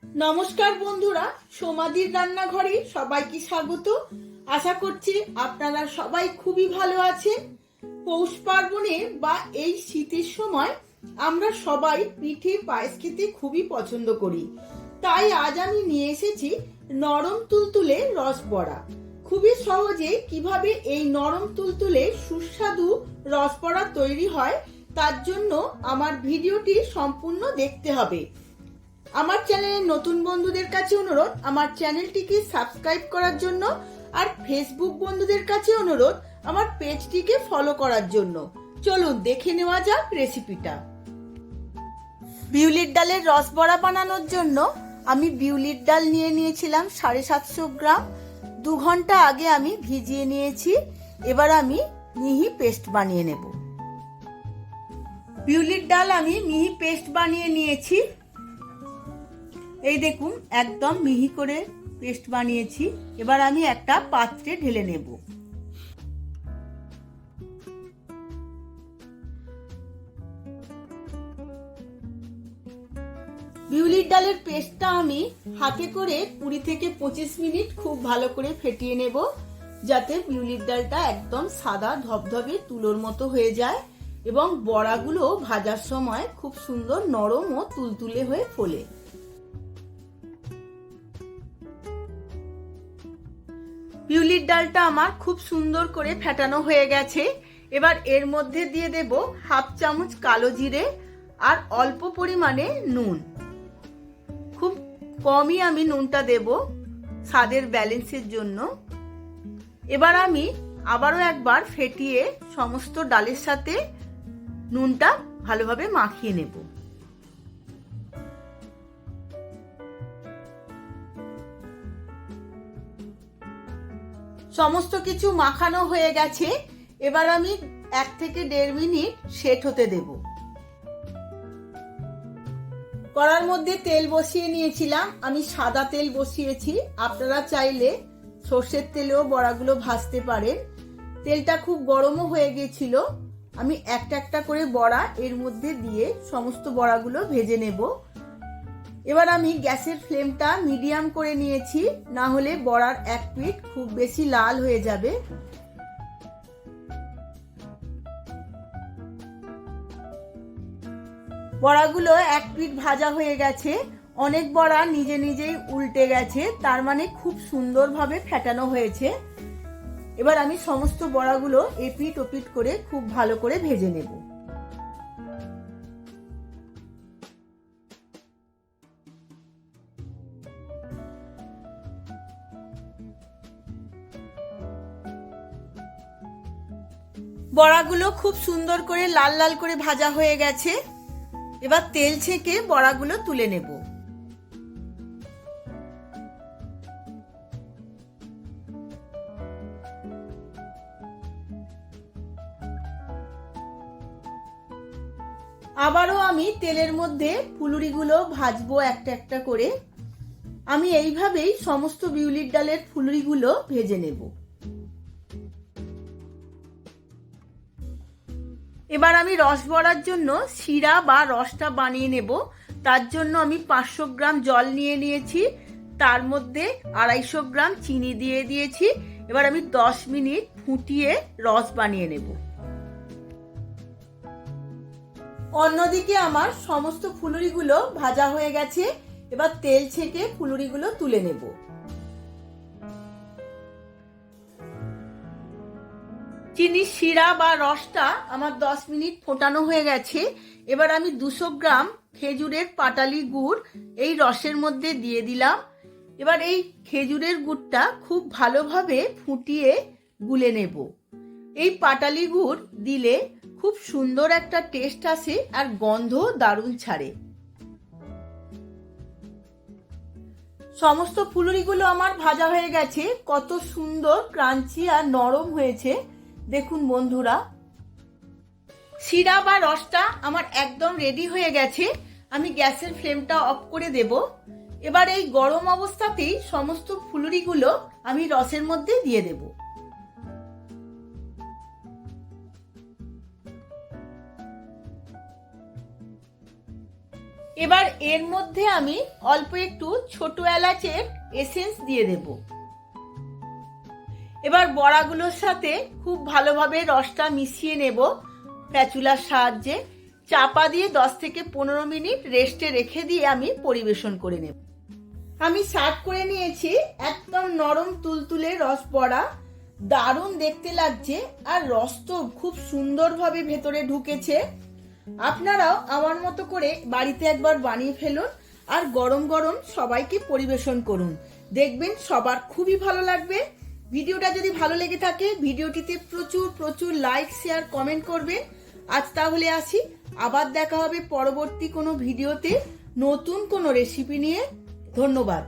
নমস্কার বন্ধুরা, সোমাদির রান্নাঘরে সবাইকে স্বাগত। আশা করছি আপনারা সবাই খুবই ভালো আছেন। পৌষ পার্বণে বা এই শীতের সময় আমরা সবাই পিঠে পায়েস খেতে খুবই পছন্দ করি। তাই আজ আমি নিয়ে এসেছি নরম তুলতুলে রসবড়া। খুবই সহজে কিভাবে এই নরম তুলতুলে সুস্বাদু রসবড়া তৈরি হয় তার জন্য আমার ভিডিওটি সম্পূর্ণ দেখতে হবে। আমার চ্যানেলের নতুন বন্ধুদের কাছে অনুরোধ আমার চ্যানেলটিকে সাবস্ক্রাইব করার জন্য, আর ফেসবুক বন্ধুদের কাছে অনুরোধ আমার পেজটিকে ফলো করার জন্য। চলুন দেখে নেওয়া যাক রেসিপিটা। বিউলির ডালের রসবড়া বানানোর জন্য আমি বিউলির ডাল নিয়ে নিয়েছিলাম 750 গ্রাম। 2 ঘন্টা আগে আমি ভিজিয়ে নিয়েছি। এবার আমি মিহি পেস্ট বানিয়ে নেব। বিউলির ডাল আমি মিহি পেস্ট বানিয়ে নিয়েছি। এই দেখুন, একদম মিহি করে পেস্ট বানিয়েছি। এবার আমি একটা পাত্রে ঢেলে নেব। বিউলির ডালের পেস্টটা আমি হাতে করে 20 থেকে 25 মিনিট খুব ভালো করে ফেটিয়ে নেব, যাতে বিউলির ডালটা একদম সাদা ধবধবে তুলোর মতো হয়ে যায় এবং বড়াগুলো ভাজার সময় খুব সুন্দর নরম ও তুলতুলে হয়ে ফোলে। বিউলির ডালটা আমার খুব সুন্দর করে ফেটানো হয়ে গেছে। এবার এর মধ্যে দিয়ে দেব 1/2 চামচ কালো জিরে আর অল্প পরিমাণে নুন। খুব কমই আমি নুনটা দেব স্বাদের ব্যালেন্সের জন্য। এবার আমি আবারও একবার ফেটিয়ে সমস্ত ডালের সাথে নুনটা ভালোভাবে মাখিয়ে নেব। সমস্ত কিছু মাখানো হয়ে গেছে। এবার আমি 1 থেকে 1.5 মিনিট সেট হতে দেব। কড়ার মধ্যে তেল বসিয়ে নিয়েছিলাম। আমি সাদা তেল বসিয়েছি, আপনারা চাইলে সর্ষের তেলেও বড়াগুলো ভাজতে পারেন। তেলটা খুব গরমও হয়ে গিয়েছিল। আমি একটা একটা করে বড়া এর মধ্যে দিয়ে সমস্ত বড়াগুলো ভেজে নেব। এবার আমি গ্যাসের ফ্লেমটা মিডিয়াম করে নিয়েছি, না হলে বড়ার এক পিঠ খুব বেশি লাল হয়ে যাবে। বড়াগুলো এক পিঠ ভাজা হয়ে গেছে। অনেক বড়া নিজে নিজেই উল্টে গেছে, তার মানে খুব সুন্দরভাবে ফেটানো হয়েছে। এবার আমি সমস্ত বড়াগুলো এপিঠ ওপিঠ করে খুব ভালো করে ভেজে নেব। বড়াগুলো খুব সুন্দর করে লাল লাল করে ভাজা হয়ে গেছে। এবার তেল ছেঁকে বড়াগুলো তুলে নেব। আবারও আমি তেলের মধ্যে ফুলুরিগুলো ভাজবো একটা একটা করে। আমি এইভাবেই সমস্ত বিউলির ডালের ফুলুরিগুলো ভেজে নেব। এবার আমি রস বড়ার জন্য শিরা বা রসটা বানিয়ে নেব। তার জন্য আমি 500 গ্রাম জল নিয়ে নিয়েছি, তার মধ্যে 250 গ্রাম চিনি দিয়ে দিয়েছি। এবার আমি 10 মিনিট ফুটিয়ে রস বানিয়ে নেব। অন্যদিকে আমার সমস্ত ফুলুরিগুলো ভাজা হয়ে গেছে। এবার তেল ছেঁকে ফুলুরিগুলো তুলে নেব। চিনির শিরা বা রসটা আমার 10 মিনিট ফোটানো হয়ে গেছে। এবার আমি 200 গ্রাম খেজুরের পাটালি গুড় এই রসের মধ্যে দিয়ে দিলাম। এবার এই খেজুরের গুড়টা খুব ভালোভাবে ফুটিয়ে গুলে নেব। এই পাটালি গুড় দিলে খুব সুন্দর একটা টেস্ট আসে আর গন্ধ দারুণ ছাড়ে। সমস্ত ফুলুরিগুলো আমার ভাজা হয়ে গেছে। কত সুন্দর ক্রাঞ্চি আর নরম হয়েছে দেখুন বন্ধুরা। শিরা বা রসটা আমার একদম রেডি হয়ে গেছে। আমি গ্যাসের ফ্লেমটা অফ করে দেব। এবার এই গরম অবস্থাতেই সমস্ত ফুলুরিগুলো আমি রসের মধ্যে দিয়ে দেব। এবার এর মধ্যে আমি অল্প একটু ছোট এলাচের এসেন্স দিয়ে দেব। এবার বড়াগুলোর সাথে খুব ভালোভাবে রসটা মিশিয়ে নেব স্প্যাচুলার সাহায্যে। চাপা দিয়ে 10 থেকে 15 মিনিট রেস্টে রেখে দিয়ে আমি পরিবেশন করে নেব। আমি সার্ভ করে নিয়েছি একদম নরম তুলতুলে রস বড়া। দারুণ দেখতে লাগছে আর রস তো খুব সুন্দরভাবে ভেতরে ঢুকেছে। আপনারাও আমার মতো করে বাড়িতে একবার বানিয়ে ফেলুন আর গরম গরম সবাইকে পরিবেশন করুন, দেখবেন সবার খুবই ভালো লাগবে। ভিডিওটা যদি ভালো লেগে থাকে ভিডিওটিতে প্রচুর প্রচুর লাইক শেয়ার কমেন্ট করবেন। আজ তাহলে আসি, আবার দেখা হবে পরবর্তী কোনো ভিডিওতে নতুন কোনো রেসিপি নিয়ে। ধন্যবাদ।